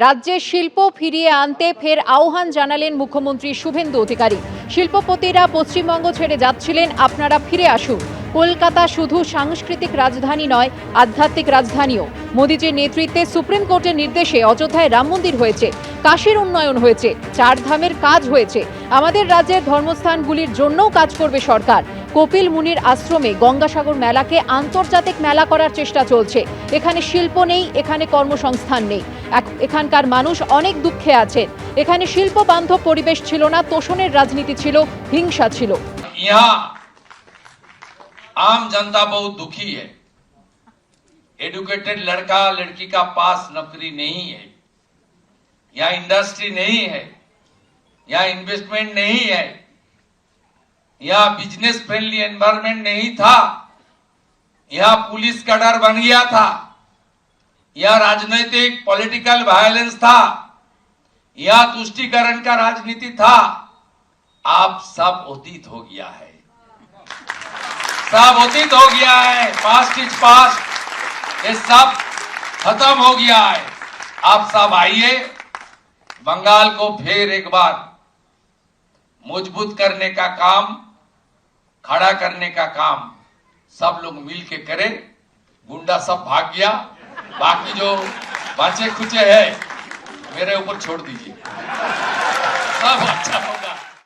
রাজ্যে শিল্প ফিরিয়ে আনতে ফের আহ্বান জানালেন মুখ্যমন্ত্রী শুভেন্দু অধিকারী। শিল্পপতিরা পশ্চিমবঙ্গ ছেড়ে যাচ্ছিলেন, আপনারা ফিরে আসুন। কলকাতা শুধু সাংস্কৃতিক রাজধানী নয়, আধ্যাত্মিক রাজধানীও। মোদীজির নেতৃত্বে সুপ্রিম কোর্টের নির্দেশে অযোধ্যায় রাম মন্দির হয়েছে, কাশীর উন্নয়ন হয়েছে, চারধামের কাজ হয়েছে। আমাদের রাজ্যের ধর্মস্থানগুলির জন্যও কাজ করবে সরকার। কপিল মুনির আশ্রমে গঙ্গাসাগর মেলাকে আন্তর্জাতিক মেলা করার চেষ্টা চলছে। এখানে শিল্প নেই, এখানে কর্মসংস্থান নেই, এখানকার মানুষ অনেক দুঃখে আছেন। এখানে শিল্প বান্ধব পরিবেশ ছিল না, তোষণের রাজনীতি ছিল, হিংসা ছিল। यहाँ आम जनता बहुत दुखी है। एडुकेटेड लड़का लड़की का पास नौकरी नहीं है, यहाँ इंडस्ट्री नहीं है, यहाँ इन्वेस्टमेंट नहीं है, यहाँ बिजनेस फ्रेंडली एनवायरनमेंट नहीं था, यहाँ पुलिस का डर बन गया था, यहाँ राजनीतिक पॉलिटिकल वायलेंस था, यहाँ तुष्टीकरण का राजनीति था। आप सब अतीत हो गया है, सब अतीत हो गया है। पास्ट इज पास्ट, ये सब खत्म हो गया है। आप सब आइए, बंगाल को फिर एक बार मजबूत करने का काम, खड़ा करने का काम सब लोग मिल के करें। गुंडा सब भाग गया, बाकी जो बचे खुचे है मेरे ऊपर छोड़ दीजिए, सब अच्छा होगा।